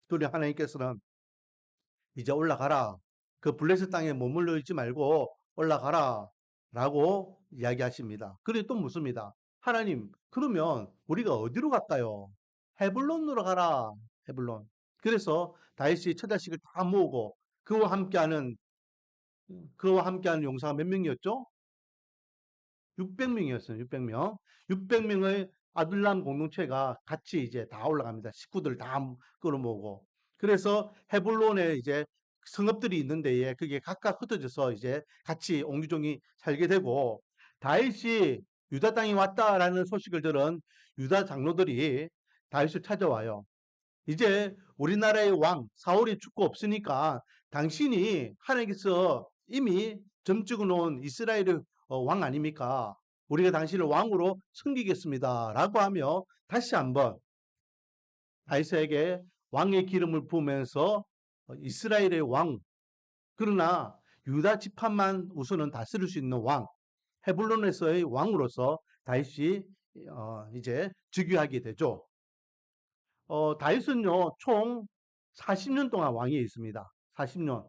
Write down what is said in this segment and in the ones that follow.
그러니 하나님께서는 이제 올라가라. 그 블레셋 땅에 머물러 있지 말고 올라가라. 라고 이야기하십니다. 그리고 또 묻습니다. 하나님, 그러면 우리가 어디로 갈까요? 헤블론으로 가라. 헤블론. 그래서 다윗이 처자식을 다 모으고 그와 함께하는 용사가 몇 명이었죠? 600명이었어요. 600명. 600명의 아둘람 공동체가 같이 이제 다 올라갑니다. 식구들 다 끌어모으고. 그래서 헤블론에 이제 성읍들이 있는데에 그게 각각 흩어져서 이제 같이 옹기종이 살게 되고, 다윗이 유다 땅에 왔다라는 소식을 들은 유다 장로들이 다윗을 찾아와요. 이제 우리나라의 왕 사울이 죽고 없으니까 당신이 하나님께서 이미 점찍어 놓은 이스라엘의 왕 아닙니까? 우리가 당신을 왕으로 섬기겠습니다. 라고 하며 다시 한번 다윗에게 왕의 기름을 부으면서 이스라엘의 왕, 그러나 유다 지파만 우선은 다스릴 수 있는 왕, 헤블론에서의 왕으로서 다윗이 이제 즉위하게 되죠. 다윗은요, 총 40년 동안 왕위에 있습니다. 40년.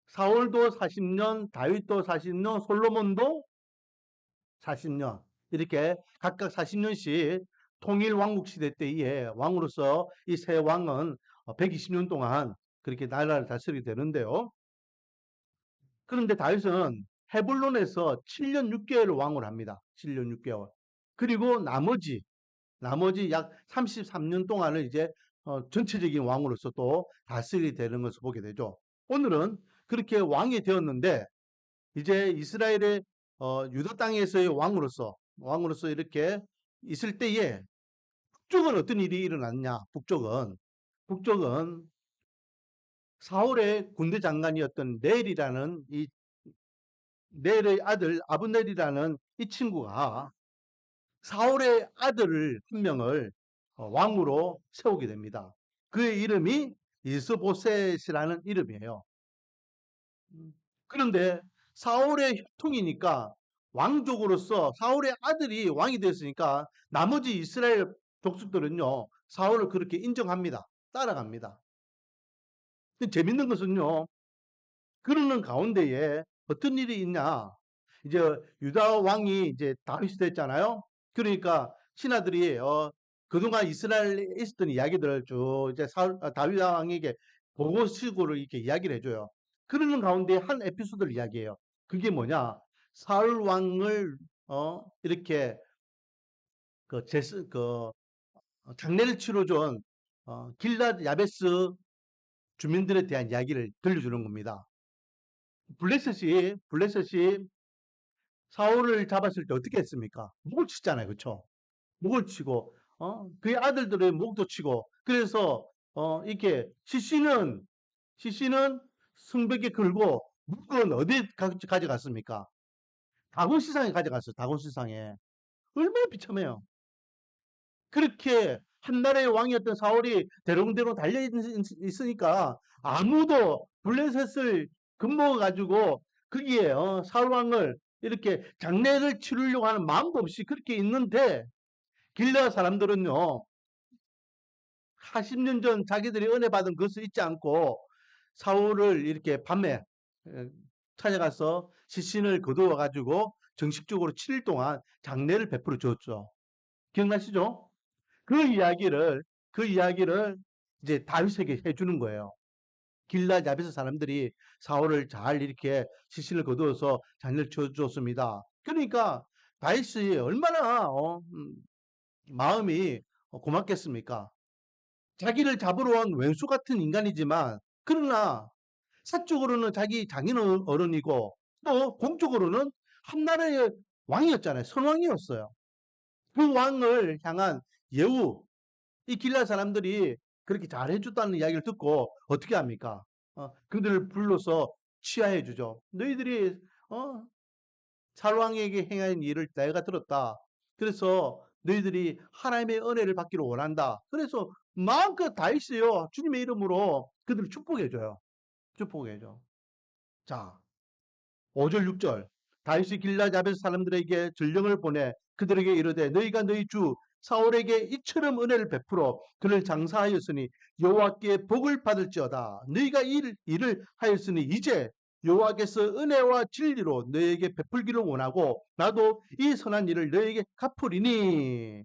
사울도 40년, 다윗도 40년, 솔로몬도 40년. 이렇게 각각 40년씩 통일 왕국 시대 때에 왕으로서 이 세 왕은 120년 동안 그렇게 나라를 다스리게 되는데요. 그런데 다윗은 헤블론에서 7년 6개월을 왕을 합니다. 7년 6개월. 그리고 나머지 약 33년 동안을 이제 전체적인 왕으로서 또 다스리게 되는 것을 보게 되죠. 오늘은 그렇게 왕이 되었는데 이제 이스라엘의 유다 땅에서의 왕으로서 이렇게 있을 때에 북쪽은 어떤 일이 일어났냐? 북쪽은 사울의 군대 장관이었던 넬이라는 이 넬의 아들 아브넬이라는 이 친구가 사울의 아들을 한 명을 왕으로 세우게 됩니다. 그의 이름이 이스보셋이라는 이름이에요. 그런데 사울의 혈통이니까 왕족으로서 사울의 아들이 왕이 됐으니까 나머지 이스라엘 족속들은요 사울을 그렇게 인정합니다. 따라갑니다. 근데 재밌는 것은요 그러는 가운데에 어떤 일이 있냐? 이제 유다 왕이 이제 다윗이 됐잖아요. 그러니까 신하들이 그동안 이스라엘에 있었던 이야기들을 쭉 이제 다윗 왕에게 보고식으로 이렇게 이야기를 해줘요. 그러는 가운데 한 에피소드를 이야기해요. 그게 뭐냐? 사울 왕을 이렇게 그 장례를 치러준 길랏 야베스 주민들에 대한 이야기를 들려주는 겁니다. 블레셋이 사울을 잡았을 때 어떻게 했습니까? 목을 치잖아요. 그렇죠? 목을 치고 그의 아들들의 목도 치고 그래서 이렇게 시신은 성벽에 걸고 목은 어디에 가져갔습니까? 다곤시장에 가져갔어요. 다곤시장에. 얼마나 비참해요. 그렇게 한 나라의 왕이었던 사울이 대롱대롱 달려 있으니까 아무도 블레셋을 겁먹어 가지고 거기에 사울 왕을 이렇게 장례를 치르려고 하는 마음도 없이 그렇게 있는데 길르앗 사람들은요 40년 전 자기들이 은혜 받은 것을 잊지 않고 사울을 이렇게 밤에 찾아가서 시신을 거두어 가지고 정식적으로 7일 동안 장례를 베풀어 주었죠. 기억나시죠? 그 이야기를 이제 다윗에게 해주는 거예요. 길라 야베스 사람들이 사울을 잘 이렇게 시신을 거두어서 장례를 쳐주었습니다. 그러니까 다윗이 얼마나 마음이 고맙겠습니까? 자기를 잡으러 온 왼수 같은 인간이지만 그러나 사적으로는 자기 장인 어른이고 또 공적으로는 한나라의 왕이었잖아요. 선왕이었어요. 그 왕을 향한 예우, 이 길라 사람들이 그렇게 잘해줬다는 이야기를 듣고 어떻게 합니까? 그들을 불러서 취하해 주죠. 너희들이 어, 살왕에게 행한 일을 내가 들었다. 그래서 너희들이 하나님의 은혜를 받기를 원한다. 그래서 마음껏 다 있어요. 주님의 이름으로 그들을 축복해 줘요. 축복해 줘. 자, 5절 6절 다윗이 길라 야베스 사람들에게 전령을 보내 그들에게 이르되 너희가 너희 주 사울에게 이처럼 은혜를 베풀어 그를 장사하였으니 여호와께 복을 받을지어다. 너희가 일을 하였으니 이제 여호와께서 은혜와 진리로 너에게 베풀기를 원하고 나도 이 선한 일을 너에게 갚으리니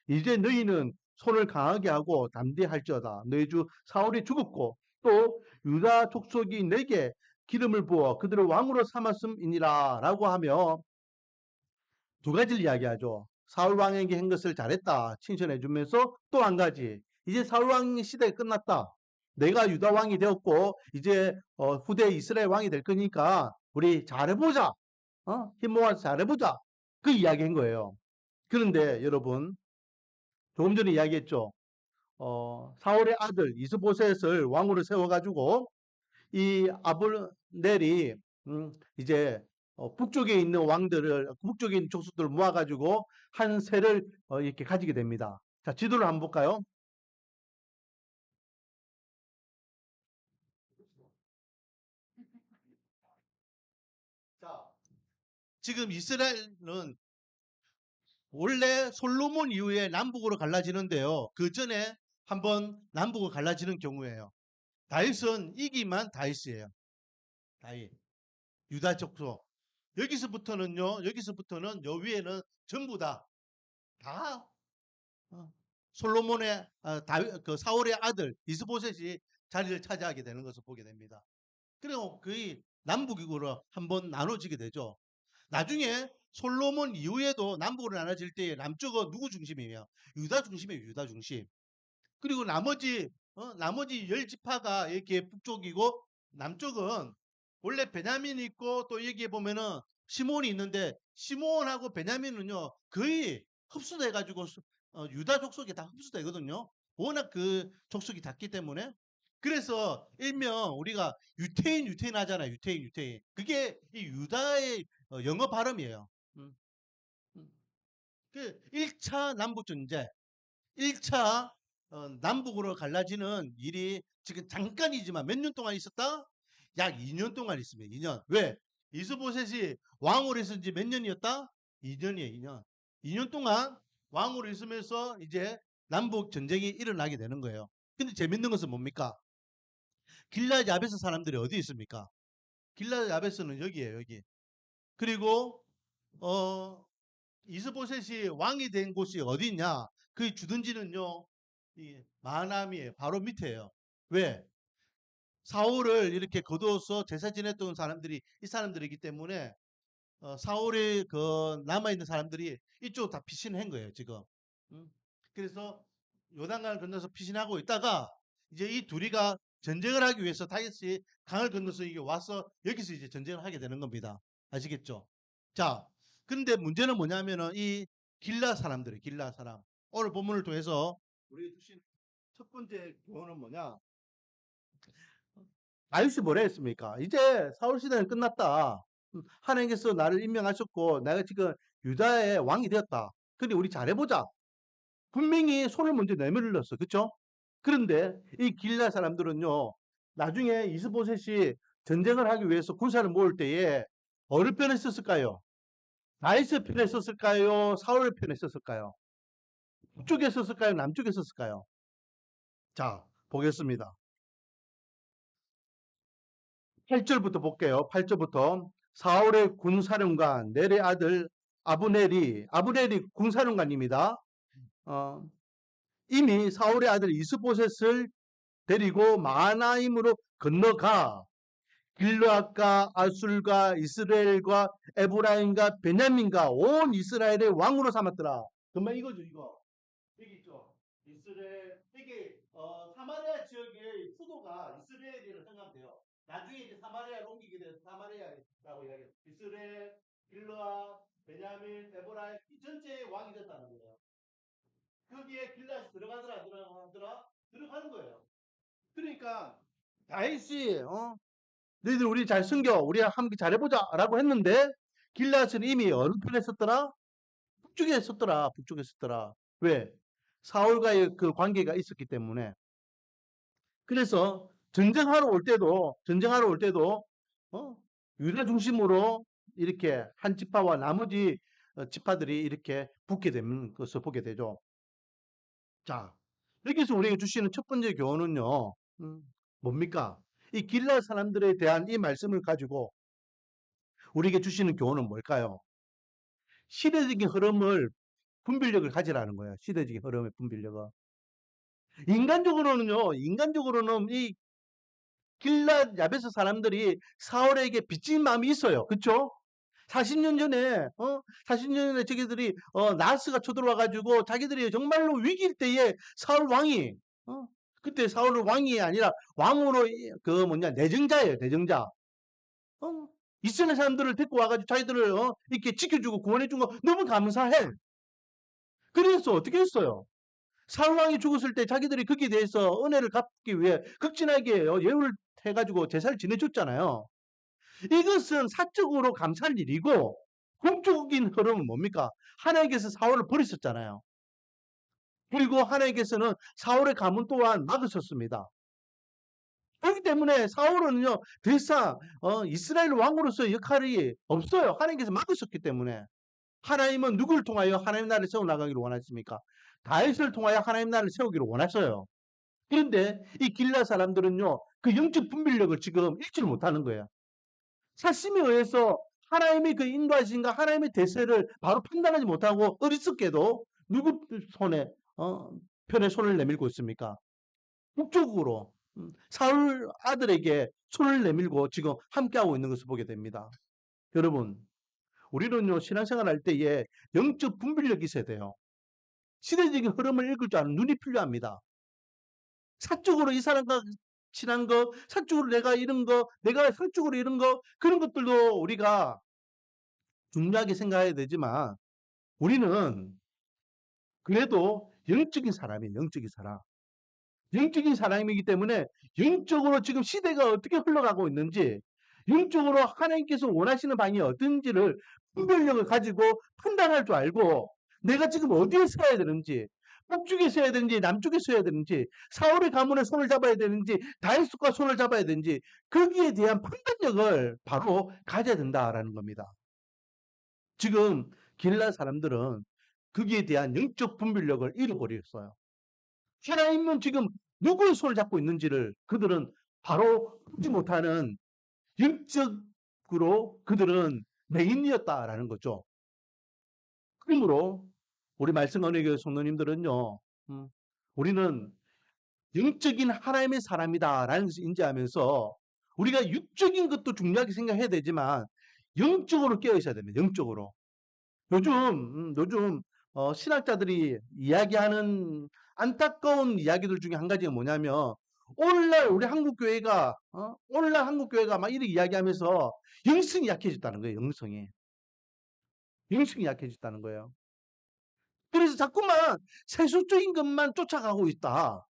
이제 너희는 손을 강하게 하고 담대할지어다. 너희 주 사울이 죽었고 또 유다 족속이 내게 기름을 부어 그들을 왕으로 삼았음이니라 라고 하며 두 가지를 이야기하죠. 사울 왕에게 한 것을 잘했다 칭찬해 주면서 또 한 가지 이제 사울 왕 시대가 끝났다. 내가 유다 왕이 되었고 이제 후대 이스라엘 왕이 될 거니까 우리 잘해보자. 힘 모아서 잘해보자. 그 이야기한 거예요. 그런데 여러분 조금 전에 이야기했죠. 사울의 아들 이스보셋을 왕으로 세워가지고 이 아브넬이 이제 북쪽에 있는 왕들을 북쪽에 있는 족속들을 모아가지고 한 세를 이렇게 가지게 됩니다. 자, 지도를 한번 볼까요? 자, 지금 이스라엘은 원래 솔로몬 이후에 남북으로 갈라지는데요. 그 전에 한번 남북으로 갈라지는 경우에요. 다윗은 이기만 다윗이에요. 다윗. 유다 족속. 여기서부터는 요 위에는 전부 다 솔로몬의 그 사울의 아들 이스보셋이 자리를 차지하게 되는 것을 보게 됩니다. 그리고 거의 남북으로 한번 나눠지게 되죠. 나중에 솔로몬 이후에도 남북으로 나눠질 때 남쪽은 누구 중심이에요? 유다 중심이에요. 유다 중심. 그리고 나머지 열 지파가 이렇게 북쪽이고 남쪽은 원래 베냐민이 있고 또 여기에 보면은 시몬이 있는데 시몬하고 베냐민은요 거의 흡수돼 가지고 유다 족속이 다 흡수되거든요. 워낙 그 족속이 닿기 때문에 그래서 일명 우리가 유태인 하잖아요. 유태인. 그게 이 유다의 영어 발음이에요. 음, 음. 그 1차 남북 전쟁 1차 남북으로 갈라지는 일이 지금 잠깐이지만 몇 년 동안 있었다? 약 2년 동안 있습니다. 2년. 왜? 이스보셋이 왕으로 있은 지 몇 년이었다? 2년이에요. 2년. 2년 동안 왕으로 있으면서 이제 남북 전쟁이 일어나게 되는 거예요. 근데 재밌는 것은 뭡니까? 길라 야베스 사람들이 어디 있습니까? 길라 야베스는 여기에요. 여기. 그리고 어 이스보셋이 왕이 된 곳이 어디 있냐? 그 주둔지는요, 이 마나미에 바로 밑에요. 왜? 사울을 이렇게 거두어서 제사 지냈던 사람들이 이 사람들이기 때문에 사울이 그 남아 있는 사람들이 이쪽 다 피신한 거예요 지금. 음. 그래서 요단강을 건너서 피신하고 있다가 이제 이 둘이가 전쟁을 하기 위해서 다윗이 강을 건너서 이게 와서 여기서 이제 전쟁을 하게 되는 겁니다. 아시겠죠? 자, 근데 문제는 뭐냐면은 이 길라 사람. 오늘 본문을 통해서 우리 주신 첫 번째 교훈은 뭐냐? 다윗이 뭐라 했습니까? 이제 사울 시대는 끝났다. 하나님께서 나를 임명하셨고 내가 지금 유다의 왕이 되었다. 근데 우리 잘해보자. 분명히 손을 먼저 내밀렀어. 그쵸? 그런데 이 길라 사람들은요. 나중에 이스보셋이 전쟁을 하기 위해서 군사를 모을 때에 어느 편에 썼을까요? 다윗의 편에 썼을까요? 사울의 편에 썼을까요? 북쪽에 썼을까요? 남쪽에 썼을까요? 자, 보겠습니다. 8절부터 볼게요. 8절부터 사울의 군사령관 넬의 아들 아브넬이 군사령관입니다. 어, 이미 사울의 아들 이스보셋을 데리고 마하나임으로 건너가 길르앗과 아술과 이스라엘과 에브라임과 베냐민과 온 이스라엘의 왕으로 삼았더라. 정말 이거죠, 이거. 여기 있죠. 이스라엘 이게 사마리아 지역의 수도가 이스라엘이라고 생각하면 돼요. 나중에 이제 사마리아를 옮기게 돼서 사마리아라고 이야기해요. 이스라엘, 길르앗, 베냐민, 에브라임 이 전체의 왕이 됐다는 거예요. 거기에 길르앗이 들어가더라, 안 들어가더라? 들어가는 거예요. 그러니까 다윗이 너희들 우리 잘 숨겨 우리 함께 잘해보자라고 했는데 길르앗은 이미 어느 편에 썼더라? 북쪽에 썼더라. 북쪽에 썼더라. 왜? 사울과의 그 관계가 있었기 때문에. 그래서 전쟁하러 올 때도 어? 유다 중심으로 이렇게 한 지파와 나머지 지파들이 이렇게 붙게 되는 것을 보게 되죠. 자, 여기서 우리에게 주시는 첫 번째 교훈은요, 뭡니까? 이 길라 사람들에 대한 이 말씀을 가지고 우리에게 주시는 교훈은 뭘까요? 시대적인 흐름을 분별력을 가지라는 거예요. 시대적인 흐름의 분별력을. 인간적으로는 이 길라 야베스 사람들이 사울에게 빚진 마음이 있어요. 그쵸? 40년 전에, 40년 전에 자기들이, 나스가 쳐들어와가지고 자기들이 정말로 위기일 때에 사울 왕이, 어, 그때 사울은 왕이 아니라 왕으로, 내정자예요, 내정자. 어, 이스라엘 사람들을 데리고 와가지고 자기들을, 이렇게 지켜주고 구원해준 거 너무 감사해. 그래서 어떻게 했어요? 사울 왕이 죽었을 때 자기들이 거기에 대해서 은혜를 갚기 위해 극진하게 예우를 해가지고 제사를 지내줬잖아요. 이것은 사적으로 감사할 일이고 공적인 흐름은 뭡니까? 하나님께서 사울을 버리셨잖아요. 그리고 하나님께서는 사울의 가문 또한 막으셨습니다. 그렇기 때문에 사울은요 더 이상 이스라엘 왕으로서의 역할이 없어요. 하나님께서 막으셨기 때문에. 하나님은 누구를 통하여 하나님 나라를 세워나가기를 원하십니까? 다윗을 통하여 하나님 나라를 세우기를 원하셔요. 그런데 이 길라 사람들은요 그 영적 분별력을 지금 잃지를 못하는 거예요. 사심에 의해서 하나님의 그 인도하신가 하나님의 대세를 바로 판단하지 못하고 어리석게도 누구 손에 편에 손을 내밀고 있습니까? 북쪽으로 사울 아들에게 손을 내밀고 지금 함께하고 있는 것을 보게 됩니다. 여러분, 우리는요 신앙생활 할 때에 영적 분별력이 있어야 돼요. 시대적인 흐름을 읽을 줄 아는 눈이 필요합니다. 사적으로 이 사람과 친한 거, 사적으로 내가 이런 거, 내가 사적으로 이런 거, 그런 것들도 우리가 중요하게 생각해야 되지만 우리는 그래도 영적인 사람이에요. 영적인 사람. 영적인 사람이기 때문에 영적으로 지금 시대가 어떻게 흘러가고 있는지 영적으로 하나님께서 원하시는 방이 어떤지를 분별력을 가지고 판단할 줄 알고 내가 지금 어디에 서야 되는지 북쪽에 서야 되는지 남쪽에 서야 되는지 사울의 가문에 손을 잡아야 되는지 다윗과 손을 잡아야 되는지 거기에 대한 판단력을 바로 가져야 된다라는 겁니다. 지금 길라 사람들은 거기에 대한 영적 분별력을 잃어버렸어요. 하나님은 지금 누구의 손을 잡고 있는지를 그들은 바로 보지 못하는 영적으로 그들은 맹인이었다라는 거죠. 그러므로 우리 말씀 언어교회 성도님들은요, 우리는 영적인 하나님의 사람이다라는 것을 인지하면서 우리가 육적인 것도 중요하게 생각해야 되지만 영적으로 깨어 있어야 됩니다. 영적으로. 요즘 신학자들이 이야기하는 안타까운 이야기들 중에 한 가지가 뭐냐면 오늘날 우리 한국 교회가 오늘날 한국 교회가 막 이렇게 이야기하면서 영성이 약해졌다는 거예요. 영성이 약해졌다는 거예요. 그래서 자꾸만 세속적인 것만 쫓아가고 있다.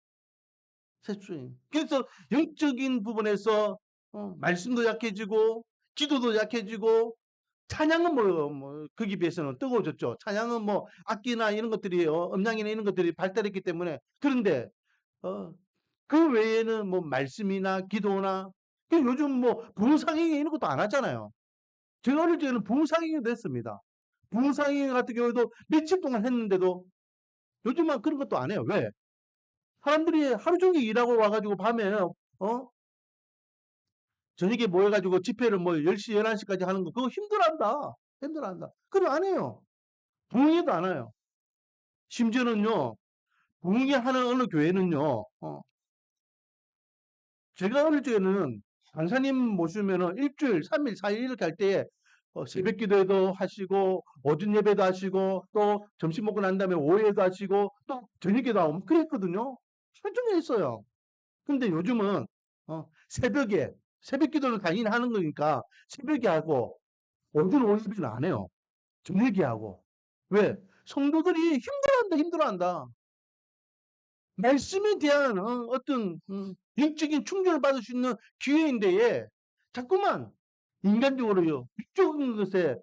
세속적인. 그래서 영적인 부분에서 말씀도 약해지고 기도도 약해지고 찬양은 거기 비해서는 뜨거워졌죠. 찬양은 악기나 이런 것들이, 음량이나 이런 것들이 발달했기 때문에. 그런데, 어, 그 외에는 말씀이나 기도나, 요즘 부흥상행 이런 것도 안 하잖아요. 제가 어릴 때는 부흥상행이 됐습니다. 부흥상행 같은 경우도 며칠 동안 했는데도 요즘은 그런 것도 안 해요. 왜? 사람들이 하루 종일 일하고 와가지고 밤에, 저녁에 모여가지고 집회를 10시, 11시까지 하는 거, 그거 힘들어한다. 힘들어한다. 그럼 안 해요. 부흥회도 안 와요. 심지어는요, 부흥회 하는 어느 교회는요, 제가 어릴 적에는 강사님 모시면은 일주일, 3일, 4일 이렇게 할 때에 새벽 기도회도 하시고, 오전 예배도 하시고, 또 점심 먹고 난 다음에 오후에도 하시고, 또 저녁에도 하고, 그랬거든요. 하루 종일 했어요. 근데 요즘은, 새벽 기도는 당연히 하는 거니까, 새벽에 하고, 오전 오후 예배는 안 해요. 저녁에 하고. 왜? 성도들이 힘들어한다. 말씀에 대한 어떤 영적인 충전을 받을 수 있는 기회인데에 자꾸만 인간적으로요 육적인 것에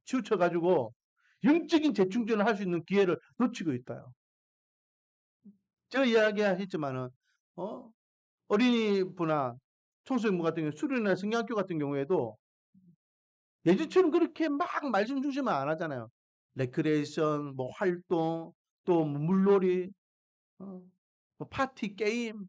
치우쳐가지고 영적인 재충전을 할 수 있는 기회를 놓치고 있다요. 제가 이야기했지만은 어린이부나 청소년부 같은 경우 수련이나 성경학교 같은 경우에도 예전처럼 그렇게 막 말씀 중심만 안 하잖아요. 레크레이션, 활동, 또 물놀이, 뭐 파티 게임,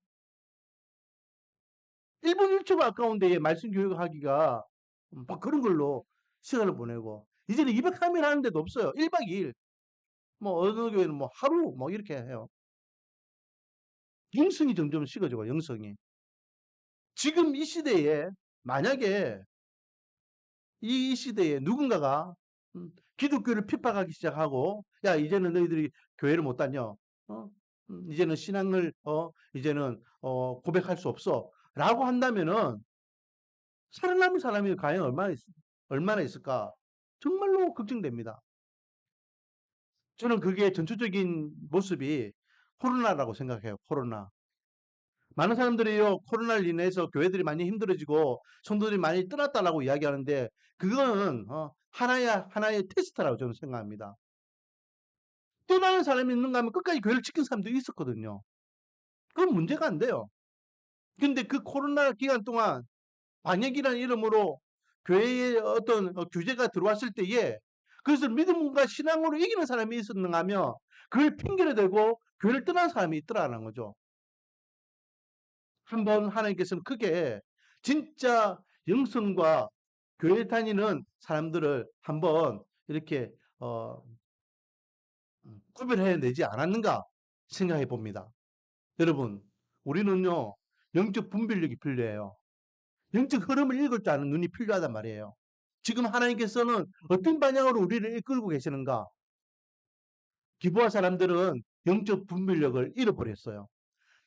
1분 1초가 아까운데 말씀 교육하기가 막 그런 걸로 시간을 보내고 이제는 203일 하는 데도 없어요. 1박 2일. 뭐 어느 교회는 뭐 하루 뭐 이렇게 해요. 영성이 점점 식어지고 영성이. 지금 이 시대에 만약에 이 시대에 누군가가 기독교를 핍박하기 시작하고 야 이제는 너희들이 교회를 못 다녀. 이제는 신앙을 이제는 고백할 수 없어. 라고 한다면은 살아남은 사람이 과연 얼마나 있을까? 정말로 걱정됩니다. 저는 그게 전투적인 모습이 코로나라고 생각해요. 코로나. 많은 사람들이요, 코로나를 인해서 교회들이 많이 힘들어지고 성도들이 많이 떠났다라고 이야기하는데 그거는 하나의 테스트라고 저는 생각합니다. 떠나는 사람이 있는가 하면 끝까지 교회를 지킨 사람도 있었거든요. 그건 문제가 안 돼요. 근데 그 코로나 기간 동안 방역이라는 이름으로 교회에 어떤 규제가 들어왔을 때에 그것을 믿음과 신앙으로 이기는 사람이 있었는가 하면 그걸 핑계를 대고 교회를 떠난 사람이 있더라는 거죠. 한번 하나님께서는 크게 진짜 영성과 교회 다니는 사람들을 한번 이렇게 구별해내지 않았는가 생각해 봅니다. 여러분, 우리는요, 영적 분별력이 필요해요. 영적 흐름을 읽을 줄 아는 눈이 필요하단 말이에요. 지금 하나님께서는 어떤 방향으로 우리를 이끌고 계시는가? 기부한 사람들은 영적 분별력을 잃어버렸어요.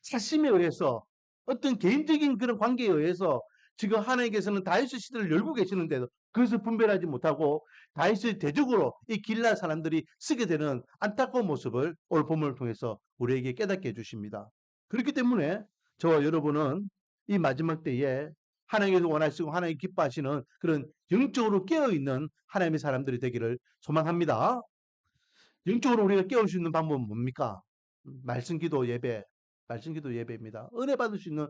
사심에 의해서 어떤 개인적인 그런 관계에 의해서 지금 하나님께서는 다윗의 시대를 열고 계시는데도 그것을 분별하지 못하고 다윗의 대적으로 이 길라 사람들이 쓰게 되는 안타까운 모습을 오늘 본문을 통해서 우리에게 깨닫게 해주십니다. 그렇기 때문에 저와 여러분은 이 마지막 때에 하나님께서 원하시고 하나님 기뻐하시는 그런 영적으로 깨어있는 하나님의 사람들이 되기를 소망합니다. 영적으로 우리가 깨울 수 있는 방법은 뭡니까? 말씀 기도 예배, 말씀 기도 예배입니다. 은혜 받을 수 있는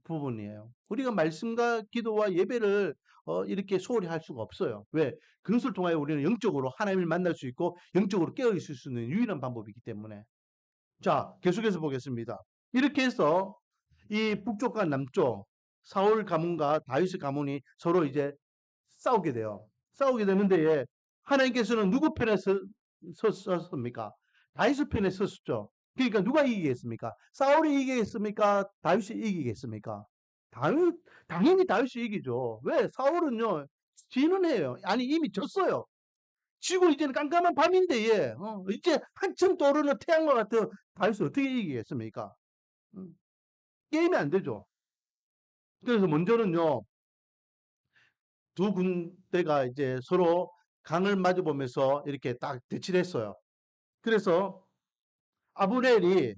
부분이에요. 우리가 말씀과 기도와 예배를 이렇게 소홀히 할 수가 없어요. 왜? 그것을 통하여 우리는 영적으로 하나님을 만날 수 있고 영적으로 깨어 있을 수 있는 유일한 방법이기 때문에. 자, 계속해서 보겠습니다. 이렇게 해서 이 북쪽과 남쪽 사울 가문과 다윗의 가문이 서로 이제 싸우게 돼요. 싸우게 되는데 하나님께서는 누구 편에 섰습니까? 다윗의 편에 섰죠. 그러니까 누가 이기겠습니까? 사울이 이기겠습니까? 다윗이 이기겠습니까? 다윗, 당연히 다윗이 이기죠. 왜? 사울은요, 지는 해요. 아니, 이미 졌어요. 지고 이제는 깜깜한 밤인데, 예. 이제 한참 떠오르는 태양과 같은 다윗을 어떻게 이기겠습니까? 음, 게임이 안 되죠. 그래서 먼저는요, 두 군대가 이제 서로 강을 마주보면서 이렇게 딱 대치를 했어요. 그래서 아브넬이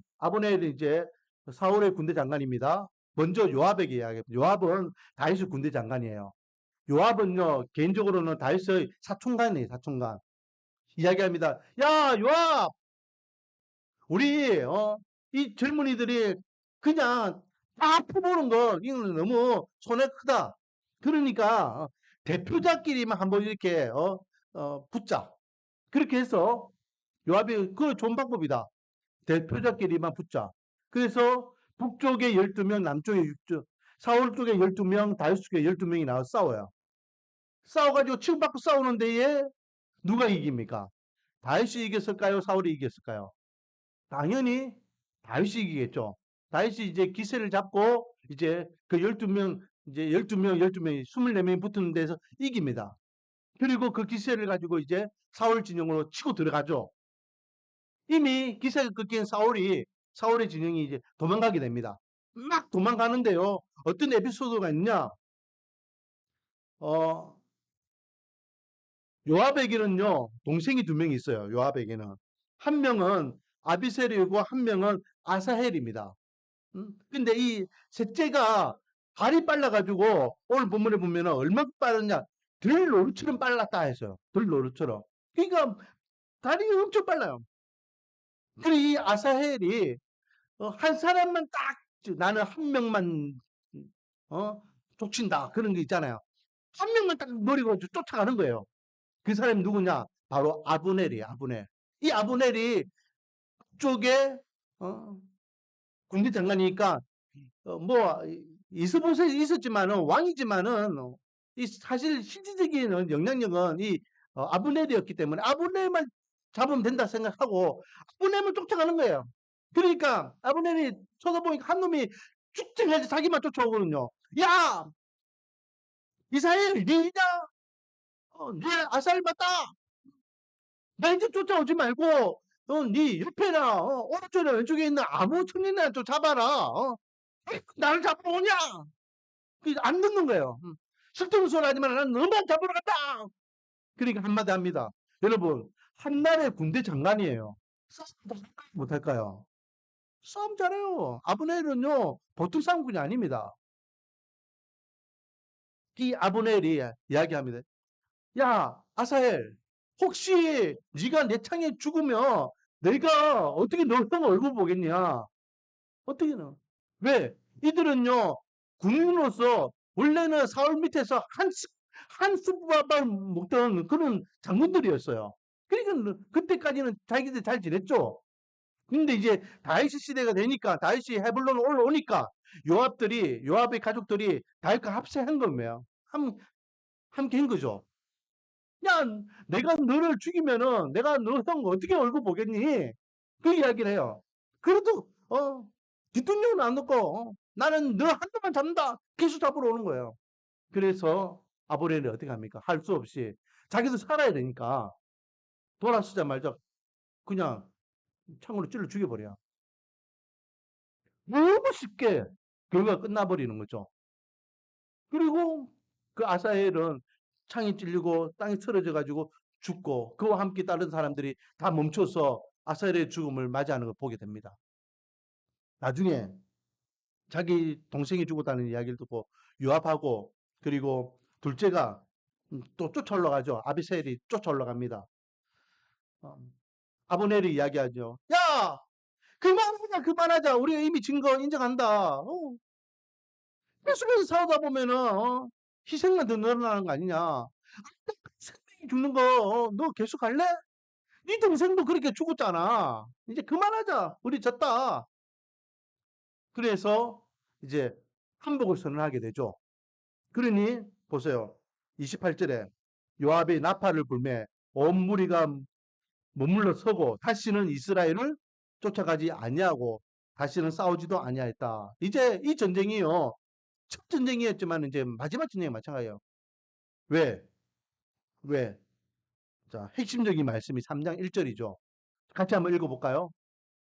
이제 사울의 군대 장관입니다. 먼저 요압에게 이야기합니다. 요압은 다윗의 군대 장관이에요. 요압은요, 개인적으로는 다윗의 사촌간이에요, 사촌간. 이야기합니다. 야, 요압! 우리, 이 젊은이들이 그냥 다 퍼보는 거, 이건 너무 손해 크다. 그러니까, 대표자끼리만 한번 이렇게, 붙자. 그렇게 해서 요압이, 그거 좋은 방법이다. 대표자끼리만 붙자. 그래서 북쪽에 12명, 남쪽에 6명, 사울 쪽에 12명, 다윗 쪽에 12명이 나와서 싸워요. 싸워가지고 치고받고 싸우는 데에 누가 이깁니까? 다윗이 이겼을까요? 사울이 이겼을까요? 당연히 다윗이 이기겠죠. 다윗이 이제 기세를 잡고 이제 그 12명, 이제 12명, 12명이 24명이 붙는 데서 이깁니다. 그리고 그 기세를 가지고 이제 사울 진영으로 치고 들어가죠. 이미 기세가 꺾인 사울의 진영이 이제 도망가게 됩니다. 막 도망가는데요. 어떤 에피소드가 있냐? 어, 요압에게는요, 동생이 두 명이 있어요. 요압에게는. 한 명은 아비셀이고 한 명은 아사헬입니다. 근데 이 셋째가 발이 빨라가지고 오늘 본문에 보면 얼마나 빠르냐? 들노루처럼 빨랐다 했어요. 들노루처럼. 그러니까 다리가 엄청 빨라요. 그리고 이 아사헬이 한 사람만 딱 나는 한 명만 어 쫓친다 그런 게 있잖아요. 한 명만 딱 노리고 쫓아가는 거예요. 그 사람이 누구냐? 바로 아브넬이에요. 아브넬. 이 아브넬이 북쪽에 군대 장관이니까 뭐 이스보셋이 있었지만은 왕이지만은 이 사실 실질적인 영향력은 이 아브넬이었기 때문에 아브넬만 잡으면 된다 생각하고 아브넬을 쫓아가는 거예요. 그러니까 아브넬이 쳐다보니까 한 놈이 쭉쭉 자기만 쫓아오거든요. 야, 이스라엘 니냐? 네 아살 맞다. 나 이제 쫓아오지 말고 네 옆에나 오른쪽이나 왼쪽에 있는 아무 청년이나 좀 잡아라. 나를 잡으러 오냐? 안 듣는 거예요. 쓸데없는 소리 하지 마라. 난 너만 잡으러 갔다. 그러니까 한마디 합니다. 여러분, 한나라의 군대 장관이에요. 싸움 못할까요? 싸움 잘해요. 아브넬은요, 보통 싸움꾼이 아닙니다. 이 아브넬이 이야기합니다. 야, 아사엘, 혹시 네가 내 창에 죽으면 내가 어떻게 너 형 얼굴 보겠냐? 어떻게는? 왜? 이들은요, 군인으로서 원래는 사울 밑에서 한 숲밥을 먹던 그런 장군들이었어요. 그러니까 그때까지는 자기들 잘 지냈죠. 근데 이제 다윗 시대가 되니까 다윗이 헤블론으로 올라오니까 요압의 가족들이 다윗과 합세한 거예요. 함께 한 거죠. 야, 내가 너를 죽이면은 내가 너 형 어떻게 얼굴 보겠니? 그 이야기를 해요. 그래도 뒷돈력은 안 넣고 나는 너 한동안 잡는다. 계속 잡으러 오는 거예요. 그래서 아브넬이 어떻게 합니까? 할 수 없이 자기도 살아야 되니까 돌아서자마자 그냥 창으로 찔러 죽여버려요. 너무 쉽게 결과가 끝나버리는 거죠. 그리고 그 아사헬은 창이 찔리고 땅이 쓰러져 가지고 죽고 그와 함께 다른 사람들이 다 멈춰서 아사헬의 죽음을 맞이하는 걸 보게 됩니다. 나중에 자기 동생이 죽었다는 이야기를 듣고 요압하고 그리고 둘째가 또 쫓아 올라가죠. 아비셀이 쫓아 올라갑니다. 아브넬이 이야기하죠. 야, 그만하자. 우리가 이미 증거 인정한다. 계속해서 싸우다 보면은 희생만 더 늘어나는 거 아니냐. 생명이 죽는 거 너 계속 할래? 네 동생도 그렇게 죽었잖아. 이제 그만하자. 우리 졌다. 그래서 이제 항복을 선언하게 되죠. 그러니 보세요. 28절에 요압이 나팔을 불매 온 무리가 머물러 서고 다시는 이스라엘을 쫓아가지 아니하고 다시는 싸우지도 아니하였다. 이제 이 전쟁이요. 첫 전쟁이었지만 이제 마지막 전쟁이 마찬가지예요. 왜? 왜? 자, 핵심적인 말씀이 3장 1절이죠. 같이 한번 읽어볼까요?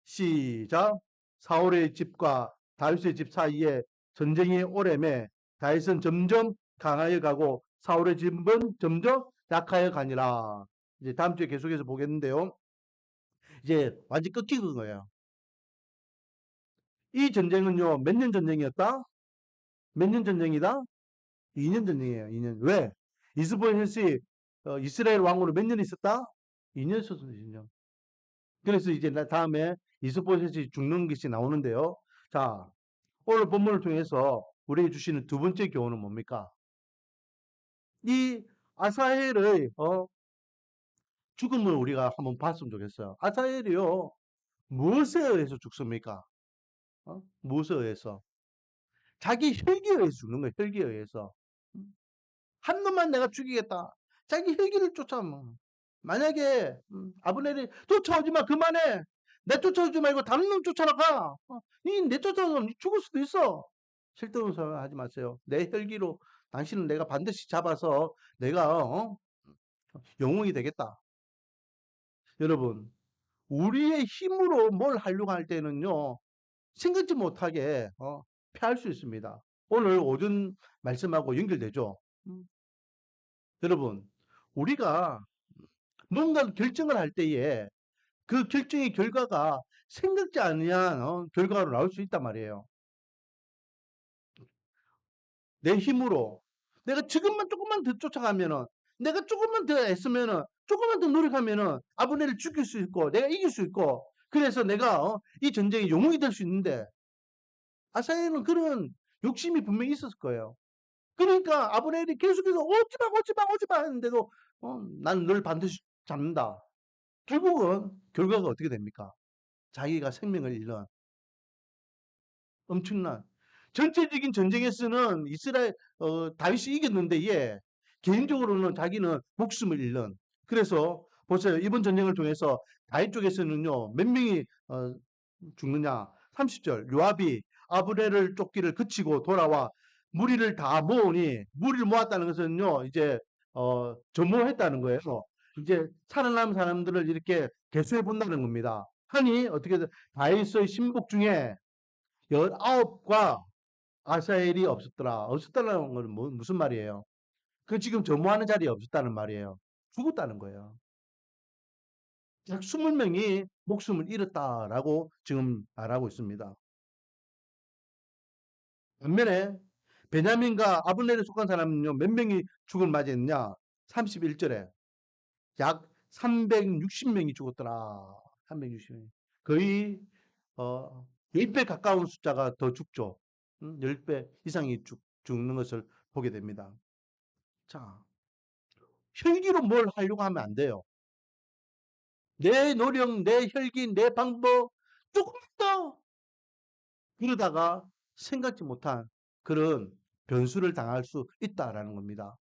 시작. 사울의 집과 다윗의 집 사이에 전쟁이 오래매 다윗은 점점 강하여 가고 사울의 집은 점점 약하여 가니라. 이제 다음 주에 계속해서 보겠는데요. 이제 완전 끊기는 거예요. 이 전쟁은요, 몇 년 전쟁이었다? 몇 년 전쟁이다? 2년 전쟁이에요. 2년. 왜? 이스보셋이 이스라엘 왕으로 몇 년 있었다? 2년 있었어요. 2년. 그래서 이제 다음에 이스보셋이 죽는 것이 나오는데요. 자, 오늘 본문을 통해서 우리에게 주시는 두 번째 교훈은 뭡니까? 이 아사헬의 죽음을 우리가 한번 봤으면 좋겠어요. 아사헬이요, 무엇에 의해서 죽습니까? 무엇에 의해서? 자기 혈기에 의해서 죽는 거예요. 혈기에 의해서. 한 놈만 내가 죽이겠다. 자기 혈기를 쫓아. 만약에 아브넬이 쫓아오지 마. 그만해. 내 쫓아오지 말고 다른 놈 쫓아나가. 내 쫓아오면 죽을 수도 있어. 쓸데없는 소리 하지 마세요. 내 혈기로 당신은 내가 반드시 잡아서 내가 영웅이 되겠다. 여러분, 우리의 힘으로 뭘 하려고 할 때는요. 생각지 못하게 패할 수 있습니다. 오늘 오전 말씀하고 연결되죠. 여러분, 우리가 뭔가 결정을 할 때에 그 결정의 결과가 생각지 않은 결과로 나올 수 있단 말이에요. 내 힘으로 내가 지금만 조금만 더 쫓아가면은 내가 조금만 더 애쓰면은 조금만 더 노력하면은 아브넬을 죽일 수 있고 내가 이길 수 있고 그래서 내가 이 전쟁의 영웅이 될 수 있는데 아사엘은 그런 욕심이 분명히 있었을 거예요. 그러니까 아브넬이 계속해서 오지마 하는데도 난 널 반드시 잡는다. 결국은 결과가 어떻게 됩니까? 자기가 생명을 잃는 엄청난 전체적인 전쟁에서는 이스라엘 다윗이 이겼는데 개인적으로는 자기는 목숨을 잃는 그래서 보세요. 이번 전쟁을 통해서 다윗 쪽에서는요. 몇 명이 죽느냐? 30절 요압이 아브넬을 쫓기를 그치고 돌아와 무리를 다 모으니 무리를 모았다는 것은요. 이제 전모했다는 거예요. 이제 살아남은 사람들을 이렇게 개수해 본다는 겁니다. 하니 어떻게 다윗의 신복 중에 19과 아사엘이 없었더라. 없었다는 건 무슨 말이에요? 그 지금 전무하는 자리에 없었다는 말이에요. 죽었다는 거예요. 약 20명이 목숨을 잃었다라고 지금 말하고 있습니다. 반면에 베냐민과 아브넬에 속한 사람은요, 몇 명이 죽을 맞이했냐? 31절에 약 360명이 죽었더라. 360명. 거의 10배 가까운 숫자가 더 죽죠. 10배 이상이 죽는 것을 보게 됩니다. 자, 혈기로 뭘 하려고 하면 안 돼요. 내 노력, 내 혈기, 내 방법 조금 더 그러다가 생각지 못한 그런 변수를 당할 수 있다라는 겁니다.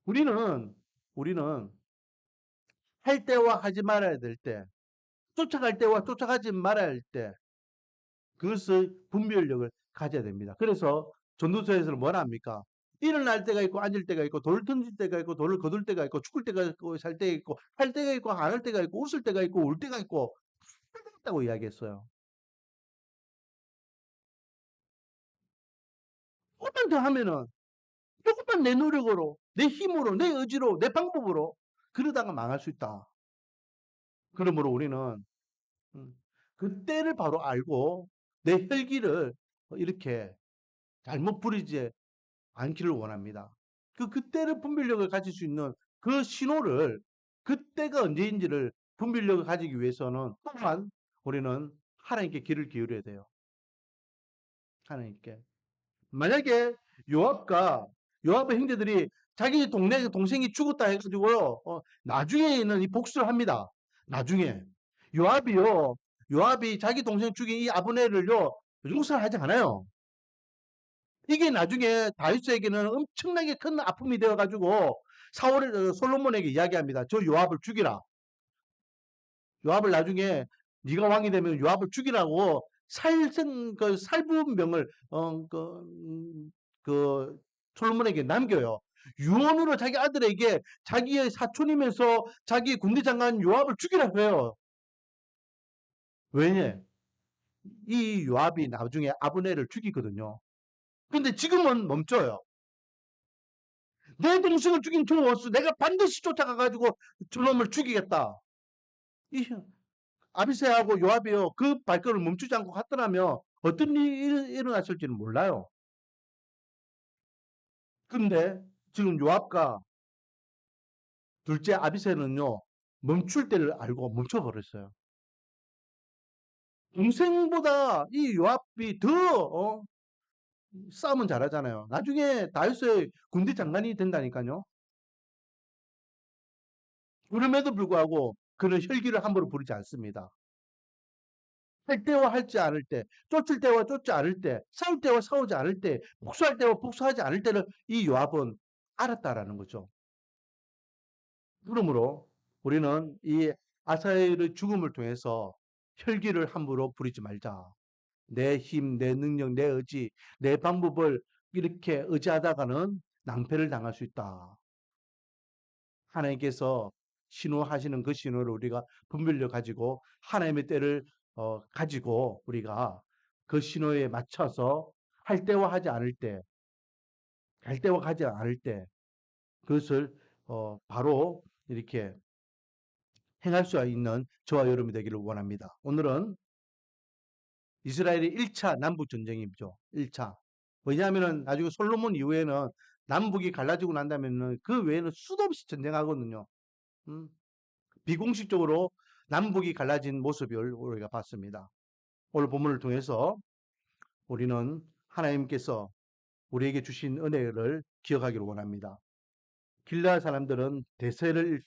우리는 할 때와 하지 말아야 될 때, 쫓아갈 때와 쫓아가지 말아야 할 때, 그것의 분별력을 가져야 됩니다. 그래서 전도서에서는 뭐라 합니까? 일어날 때가 있고 앉을 때가 있고 돌을 던질 때가 있고 돌을 거둘 때가 있고 죽을 때가 있고 살 때가 있고 할 때가 있고 안 할 때가 있고 웃을 때가 있고 울 때가 있고 있다고 이야기했어요. 조금만 더 하면은 조금만 내 노력으로 내 힘으로 내 의지로 내 방법으로 그러다가 망할 수 있다. 그러므로 우리는 그때를 바로 알고 내 혈기를 이렇게 잘못 부리지 않기를 원합니다. 그때를 분별력을 가질 수 있는 그 신호를 그때가 언제인지를 분별력을 가지기 위해서는 또한 우리는 하나님께 귀를 기울여야 돼요. 하나님께. 만약에 요압의 형제들이 자기 동생이 죽었다 해가지고요, 나중에는 이 복수를 합니다. 나중에. 요압이요, 요압이 자기 동생 죽인 이 아브넬을요, 용서를 하지 않아요. 이게 나중에 다윗에게는 엄청나게 큰 아픔이 되어가지고 솔로몬에게 이야기합니다. 저 요압을 죽이라. 요압을 나중에 네가 왕이 되면 요압을 죽이라고 살부명을 그 솔로몬에게 남겨요. 유언으로 자기 아들에게 자기의 사촌이면서 자기 군대 장관 요압을 죽이라고 해요. 왜냐? 이 요압이 나중에 아브넬을 죽이거든요. 근데 지금은 멈춰요. 내 동생을 죽인 저 원수 내가 반드시 쫓아가가지고 저놈을 죽이겠다. 이 아비새하고 요압이요 그 발걸음을 멈추지 않고 갔더라면 어떤 일이 일어났을지는 몰라요. 근데 지금 요압과 둘째 아비새는요 멈출 때를 알고 멈춰버렸어요. 동생보다 이 요압이 더 싸움은 잘하잖아요. 나중에 다윗의 군대 장관이 된다니까요. 그럼에도 불구하고 그는 혈기를 함부로 부리지 않습니다. 할 때와 할지 않을 때, 쫓을 때와 쫓지 않을 때, 싸울 때와 싸우지 않을 때, 복수할 때와 복수하지 않을 때를 이 요압은 알았다라는 거죠. 그러므로 우리는 이 아사엘의 죽음을 통해서 혈기를 함부로 부리지 말자. 내 힘, 내 능력, 내 의지, 내 방법을 이렇게 의지하다가는 낭패를 당할 수 있다. 하나님께서 신호하시는 그 신호를 우리가 분별력 가지고 하나님의 때를 가지고 우리가 그 신호에 맞춰서 할 때와 하지 않을 때, 갈 때와 가지 않을 때 그것을 바로 이렇게 행할 수 있는 저와 여러분이 되기를 원합니다. 오늘은 이스라엘의 1차 남북 전쟁이죠. 1차. 왜냐하면 나중에 솔로몬 이후에는 남북이 갈라지고 난다면 그 외에는 수도 없이 전쟁하거든요. 음, 비공식적으로 남북이 갈라진 모습을 우리가 봤습니다. 오늘 본문을 통해서 우리는 하나님께서 우리에게 주신 은혜를 기억하기를 원합니다. 길라 사람들은 대세를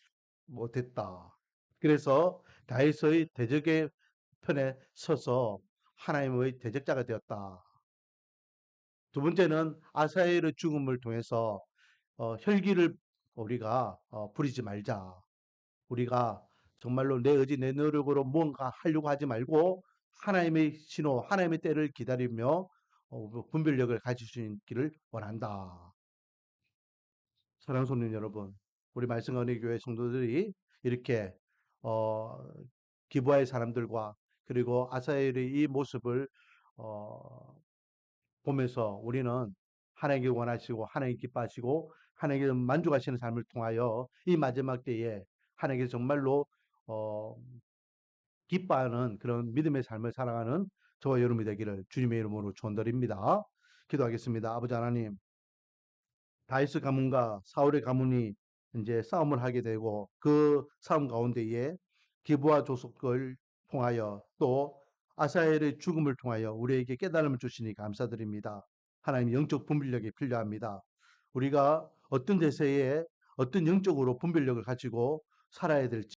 못했다. 그래서 다윗의 대적에 편에 서서 하나님의 대적자가 되었다. 두 번째는 아사엘의 죽음을 통해서 혈기를 우리가 부리지 말자. 우리가 정말로 내 의지, 내 노력으로 무언가 하려고 하지 말고 하나님의 신호, 하나님의 때를 기다리며 분별력을 가질 수 있기를 원한다. 사랑하는 손님 여러분, 우리 말씀언니교회 성도들이 이렇게 어, 기부할 사람들과 그리고 아사엘의 이 모습을 어, 보면서 우리는 하나님께 원하시고 하나님 기뻐하시고 하나님께 만족하시는 삶을 통하여 이 마지막 때에 하나님께 정말로 어, 기뻐하는 그런 믿음의 삶을 살아가는 저와 여러분이 되기를 주님의 이름으로 축원드립니다. 기도하겠습니다. 아버지 하나님, 다윗의 가문과 사울의 가문이 이제 싸움을 하게 되고 그 싸움 가운데에 기부와 조속을 통하여 또 아사엘의 죽음을 통하여 우리에게 깨달음을 주시니 감사드립니다. 하나님 영적 분별력이 필요합니다. 우리가 어떤 대세에 어떤 영적으로 분별력을 가지고 살아야 될지